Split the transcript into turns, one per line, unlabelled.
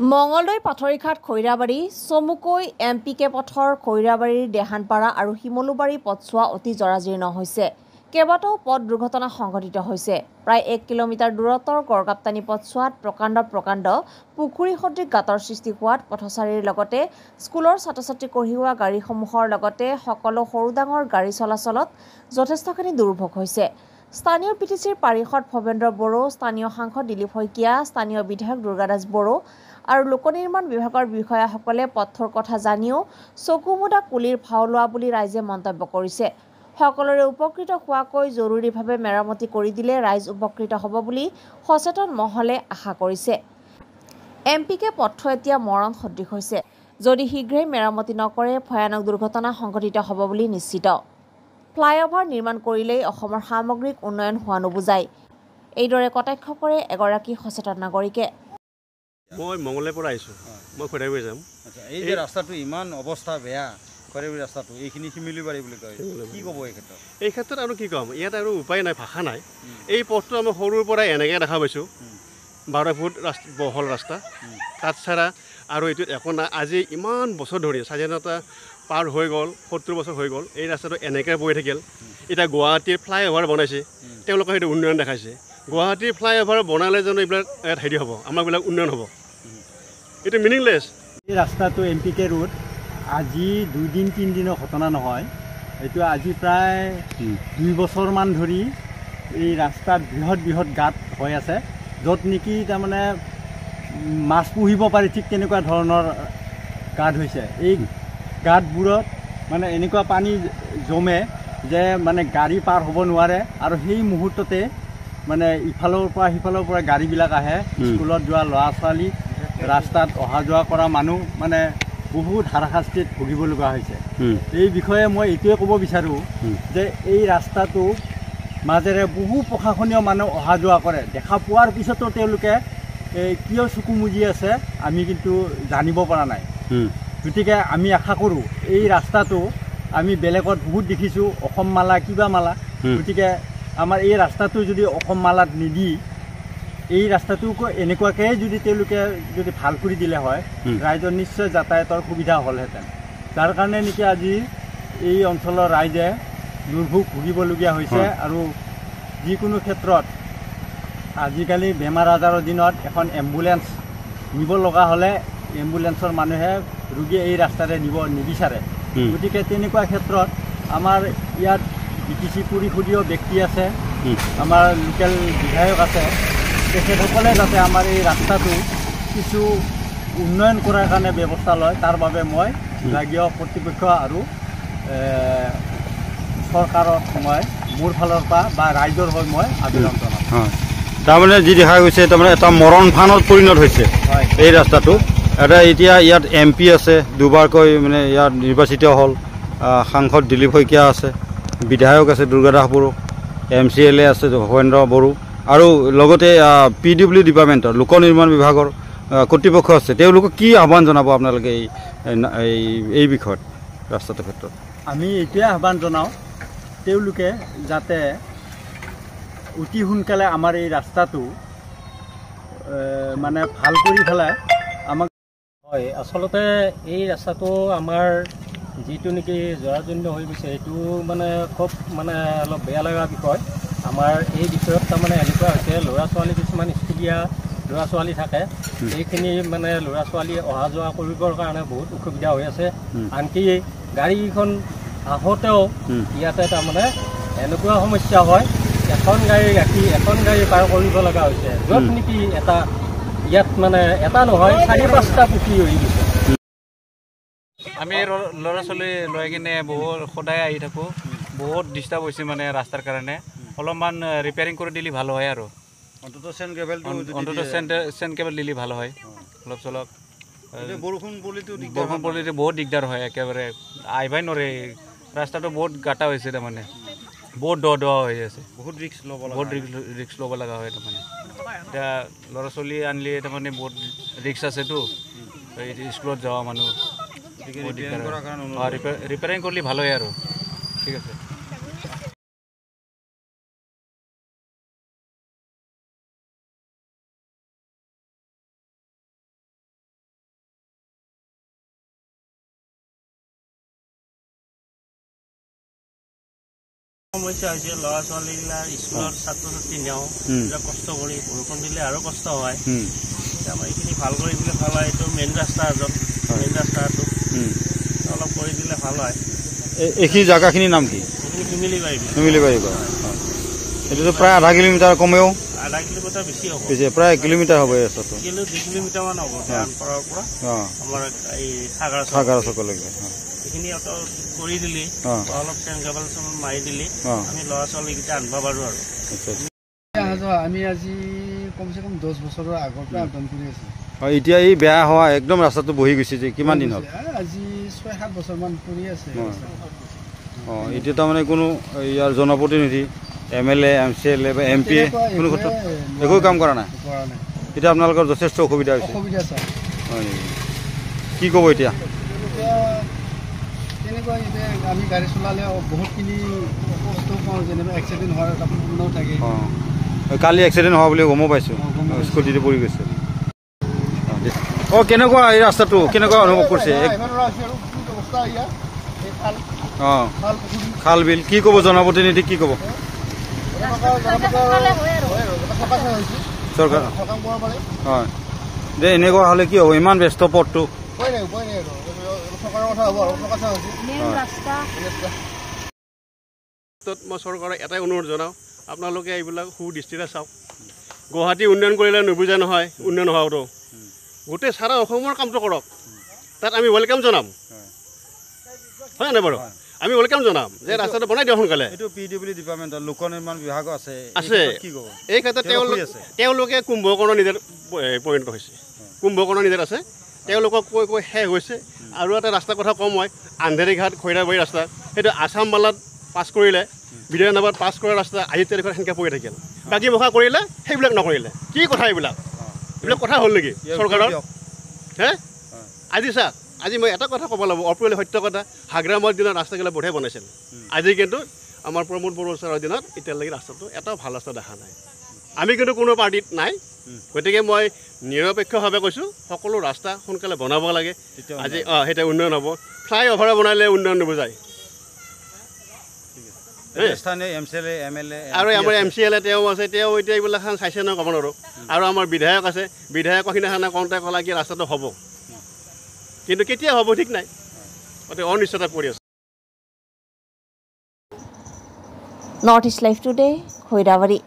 মঙলদৈ পাথৰিঘাট খৈৰাবাৰী চমুকৈ এমপিকে পথৰ খৈৰাবাৰীৰ দেহানপাৰা আৰু শিমলুবাৰী পথছোৱা অতি জৰাজীৰ্ণ হৈছে। কেইবাটাও পথ দুৰ্ঘটনা সংঘটিত হৈছে। প্ৰায় 1 কিলোমিটাৰ দূৰত্বৰ গড়গাপ্তানি পথছোৱাত প্ৰকাণ্ড পুখুৰী সদৃশ গাঁতৰ সৃষ্টি হোৱাত পথচাৰীৰ লগতে স্কুলৰ ছাত্ৰ-ছাত্ৰী কঢ়িওৱা গাড়ীসমূহৰ লগতে সকলো সৰু ডাঙৰ গাড়ী চলাচলত যথেষ্টখিনি দুৰ্ভোগ হৈছে। স্থানীয় পিটিচিৰ পাৰিষদ ভৱেন্দ্ৰ বড়ো, স্থানীয় সাংসদ দিলীপ শইকীয়া, স্থানীয় বিধায়ক দুৰ্গাদাস বড়ো আৰু লোক নিৰ্মাণ বিভাগৰ বিষয়াসকলে পথটোৰ কথা জানিও চকুমুদা কুলিৰ ভাও লোৱা বুলি ৰাইজে মন্তব্য কৰিছে। সকলোৰে উপকৃত হোৱাকৈ জৰুৰীভাৱে মেৰামতি কৰি দিলে ৰাইজ উপকৃত হ'ব বুলি সচেতন মহলে আশা কৰিছে। এমপিকে পথটো এতিয়া মৰণ সদৃশ হৈছে। যদি শীঘ্ৰেই মেৰামতি নকৰে ভয়ানক দুৰ্ঘটনা সংঘটিত হ'ব বুলি নিশ্চিত। ফ্লাইঅভাৰ নিৰ্মাণ কৰিলেই অসমৰ সামগ্ৰিক উন্নয়ন হোৱা নুবুজায়। এইদৰে কটাক্ষ কৰে এগৰাকী সচেতন নাগৰিকে।
মই মঙলদৈৰ পৰা আহিছোঁ। মই খৈৰাবাৰী যাম।
এই যে ৰাস্তাটো ইমান অৱস্থা বেয়া, খৈৰাবাৰী ৰাস্তাটো এইখিনি শিমিলুবাৰী বুলি কয়, কি ক'ব এই ক্ষেত্ৰত?
এই ক্ষেত্ৰত আৰু কি ক'ম, ইয়াত আৰু উপায় নাই, ভাষা নাই। এই পথটো আমি সৰুৰ পৰাই এনেকৈ দেখা পাইছোঁ, 12 ফুট বহল ৰাস্তা, কাঠ চাৰা আৰু এইটোত একো নাই। আজি ইমান বছৰ ধৰি স্বাধীনতা পাৰ হৈ গ'ল, 70 বছৰ হৈ গ'ল, এই ৰাস্তাটো এনেকৈ বৈ থাকিল। এতিয়া গুৱাহাটীৰ ফ্লাইঅভাৰ বনাইছে, তেওঁলোকে সেইটো উন্নয়ন দেখাইছে। গুৱাহাটীৰ ফ্লাইঅভাৰ বনালে জানো এইবিলাক ইয়াত হেৰি হ'ব, আমাৰবিলাক উন্নয়ন হ'ব? এইটো মিনিংলেছ।
এই ৰাস্তাটো এমপিকে ৰোড আজি 2 দিন 3 দিনৰ ঘটনা নহয়, এইটো আজি প্ৰায় 2 বছৰমান ধৰি এই ৰাস্তাত বৃহৎ গাঁত হৈ আছে, য'ত নেকি তাৰমানে মাছ পুহিব পাৰি ঠিক তেনেকুৱা ধৰণৰ গাঁত হৈছে। এই গাঁতবোৰত মানে এনেকুৱা পানী জমে যে মানে গাড়ী পাৰ হ'ব নোৱাৰে, আৰু সেই মুহূৰ্ততে মানে ইফালৰ পৰা সিফালৰ পৰা গাড়ীবিলাক আহে, স্কুলত যোৱা ল'ৰা ছোৱালী, ৰাস্তাত অহা যোৱা কৰা মানুহ মানে বহুত হাৰাশাস্তিত ভুগিব লগা হৈছে। এই বিষয়ে মই এইটোৱে ক'ব বিচাৰোঁ যে এই ৰাস্তাটো মাজেৰে বহু প্ৰশাসনীয় মানুহ অহা যোৱা কৰে, দেখা পোৱাৰ পিছতো তেওঁলোকে কিয় চকু মুজি আছে আমি কিন্তু জানিব পৰা নাই। গতিকে আমি আশা কৰোঁ এই ৰাস্তাটো আমি বেলেগত বহুত দেখিছোঁ, অসম মালা কিবা মালা, গতিকে আমাৰ এই ৰাস্তাটো যদি অসম মালাত নিদি এই ৰাস্তাটোকো এনেকুৱাকৈ যদি তেওঁলোকে যদি ভাল কৰি দিলে হয়, ৰাইজৰ নিশ্চয় যাতায়াতৰ সুবিধা হ'লহেঁতেন। যাৰ কাৰণে নেকি আজি এই অঞ্চলৰ ৰাইজে দুৰ্ভোগ ভুগিবলগীয়া হৈছে। আৰু যিকোনো ক্ষেত্ৰত আজিকালি বেমাৰ আজাৰৰ দিনত এখন এম্বুলেঞ্চ নিব লগা হ'লে এম্বুলেঞ্চৰ মানুহে ৰোগী এই ৰাস্তাৰে নিব নিবিচাৰে। গতিকে তেনেকুৱা ক্ষেত্ৰত আমাৰ ইয়াত বিটিচি পৰিষদীয় ব্যক্তি আছে, আমাৰ লোকেল বিধায়ক আছে, তেখেতসকলে যাতে আমাৰ এই ৰাস্তাটো কিছু উন্নয়ন কৰাৰ কাৰণে ব্যৱস্থা লয়, তাৰ বাবে মই বিভাগীয় কৰ্তৃপক্ষ আৰু চৰকাৰক মই মোৰ ফালৰ পৰা বা ৰাইজৰ হৈ মই আবেদন জনাম।
তাৰমানে যি দেখা গৈছে তাৰমানে এটা মৰণ ফানত পৰিণত হৈছে এই ৰাস্তাটো। এতিয়া ইয়াত MP আছে, দুবাৰকৈ মানে ইয়াত নিৰ্বাচিত হ'ল, সাংসদ দিলীপ শইকীয়া আছে, বিধায়ক আছে দুৰ্গাদাস বড়ো, MCLA আছে ভৱেন্দ্ৰ বড়ো, আৰু লগতে PW ডিপাৰ্টমেণ্টৰ লোক নিৰ্মাণ বিভাগৰ কৰ্তৃপক্ষ আছে। তেওঁলোকক কি আহ্বান জনাব আপোনালোকে এই বিষয়ত ৰাস্তাটোৰ ক্ষেত্ৰত?
আমি এইটোৱে আহ্বান জনাওঁ, তেওঁলোকে যাতে অতি সোনকালে আমাৰ এই ৰাস্তাটো মানে ভাল কৰি পেলাই আমাক।
হয়, আচলতে এই ৰাস্তাটো আমাৰ যিটো নেকি জৰাজীৰ্ণ হৈ গৈছে, এইটো মানে খুব মানে অলপ বেয়া লগা বিষয়। আমাৰ এই বিষয়ত তাৰমানে এনেকুৱা হৈছে, ল'ৰা ছোৱালী কিছুমান স্কুলীয়া ল'ৰা ছোৱালী থাকে, এইখিনি মানে ল'ৰা ছোৱালী অহা যোৱা কৰিবৰ কাৰণে বহুত অসুবিধা হৈ আছে। আনকি গাড়ীখন আহোঁতেও ইয়াতে তাৰমানে এনেকুৱা সমস্যা হয়, এখন গাড়ী ৰাখি এখন গাড়ী পাৰ কৰিব লগা হৈছে, য'ত নেকি ইয়াত মানে এটা নহয় 4-5টা পুখুৰী হৈ গৈছে।
আমি ল'ৰা ছোৱালী লৈ কিনে বহুত সদায় আহি থাকোঁ, বহুত ডিষ্টাৰ্ব হৈছে মানে ৰাস্তাৰ কাৰণে। অলপমান ৰিপেয়াৰিং কৰি দিলে ভাল হয়, আৰু অন্ততঃ চেন কেবল দিলে ভাল হয়। অলপ চলপ বৰষুণ পৰিলে বহুত দিগদাৰ হয়, একেবাৰে আহিবই নোৱাৰে। ৰাস্তাটো বহুত গাঁটা হৈছে, তাৰমানে বহুত দ হৈ আছে, বহুত ৰিক্স ল'ব লগা হয়। তাৰমানে এতিয়া ল'ৰা ছোৱালী আনিলে তাৰমানে বহুত ৰিক্স আছেতো, স্কুলত যোৱা মানুহ ৰিপেয়াৰিং কৰিলে ভাল হয় আৰু। ঠিক আছে।
সমস্যা হৈছে ল'ৰা ছোৱালীবিলাক স্কুলৰ ছাত্ৰ ছাত্ৰী নিয়াওঁ কষ্ট কৰি বৰষুণ দিলে আৰু কষ্ট হয় আমাৰ এইখিনি ভাল কৰি দিলে ভাল হয় এইটো মেইন ৰাস্তাটো অলপ কৰি দিলে ভাল হয়
এইখিনি জাগাখিনিৰ নাম কি শিমিলিবাৰী এইটোতো প্ৰায় আধা কিলোমিটাৰ কমেও
আধা কিলোমিটাৰ বেছি হ'ব
প্ৰায় 1 কিলোমিটাৰ হ'ব এই ৰাস্তাটো
2 কিলোমিটাৰমান হ'ব পৰা আমাৰ এই
সাগৰ চকলৈকে
এইখিনি কৰি দিলি অলপ টেংকাবল মাৰি দিলি আমি ল'ৰা ছোৱালীকেইটা আনিব পাৰোঁ আৰু
আমি আজি কমচে কম 10 বছৰৰ আগৰ পৰা আবেদন কৰি আছোঁ
এতিয়া এই বেয়া হোৱা একদম ৰাস্তাটো বহি গৈছে যে কিমান দিন হ'ল
আজি 6-7 বছৰমান কৰি আছে
এতিয়া তাৰমানে কোনো ইয়াৰ জনপ্ৰতিনিধি MLA MCLA বা MP কোনো ক্ষেত্ৰত একো কাম কৰা নাই এতিয়া আপোনালোকৰ যথেষ্ট অসুবিধা হৈছে হয় কি ক'ব এতিয়া
তেনেকুৱা আমি গাড়ী চলালে বহুতখিনি কষ্ট পাওঁ যেনিবা এক্সিডেণ্ট হোৱাৰ সম্ভাৱনাও থাকে
কালি এক্সিডেণ্ট হোৱা বুলি গমো পাইছোঁ স্কুটিতে পৰি গৈছে কেনেকুৱা এই ৰাস্তাটো কেনেকুৱা অনুভৱ কৰিছে খাল বিল কি ক'ব জনপ্ৰতিনিধি কি ক'ব চৰকাৰ হয় দে এনেকুৱা হ'লে কি হ'ব ইমান ব্যস্ত পথটো
মই চৰকাৰক এটাই অনুৰোধ জনাওঁ আপোনালোকে এইবিলাক সুদৃষ্টিৰে চাওক গুৱাহাটী উন্নয়ন কৰিলে নুবুজে নহয় উন্নয়ন হোৱাটো গোটেই সাৰা অসমৰ কামটো কৰক তাত আমি ৱেলকাম জনাম হয় নাই বাৰু আমি ৱেলকাম জনাম যে ৰাস্তাটো বনাই দিয়ক সোনকালে
এইটো PWD ডিপাৰ্টমেণ্টৰ লোক নিৰ্মাণ বিভাগ আছে
এই ক্ষেত্ৰত তেওঁলোকে কুম্ভকৰ্ণ নিজেৰ পৰিণত হৈছে কুম্ভকৰ্ণ নিজেৰ আছে তেওঁলোকক কৈ কৈ শেষ হৈছে আৰু এটা ৰাস্তাৰ কথা কম হয় আন্ধেৰীঘাট খৈৰাবাৰী ৰাস্তা সেইটো আছাম মালাত পাছ কৰিলে বিধানসভাত পাছ কৰা ৰাস্তা আজি তাৰিখত সেনেকৈ পৰি থাকিল বাকী মুখা কৰিলে সেইবিলাক নকৰিলে কি কথা এইবিলাক কথা হ'ল নেকি চৰকাৰৰ হে আজি চাওক আজি মই এটা কথা ক'ব লাগিব অপ্ৰিয় সত্য কথা হাগ্ৰামৰ দিনত ৰাস্তাগিলা বঢ়িয়া বনাইছিল আজি কিন্তু আমাৰ প্ৰমোদ বড়ো ছাৰৰ দিনত এতিয়ালৈকে ৰাস্তাটো এটাও ভাল ৰাস্তা দেখা নাই আমি কিন্তু কোনো পাৰ্টিত নাই গতিকে মই নিৰপেক্ষভাৱে কৈছোঁ সকলো ৰাস্তা সোনকালে বনাব লাগে আজি সেইটো উন্নয়ন হ'ব ফ্লাই অভাৰ বনালে উন্নয়ন নুবুজায় আৰু আমাৰ MCLA তেওঁ আছে তেওঁ এতিয়া এইবিলাক চাইছে নহয় ক'ব নোৱাৰোঁ আৰু আমাৰ বিধায়ক আছে বিধায়কৰখিনিখানে কওঁতে ক'লা কি ৰাস্তাটো হ'ব কিন্তু কেতিয়া হ'ব ঠিক নাই অতি অনিশ্চয়তা পৰি আছে
north east live today Khoirabari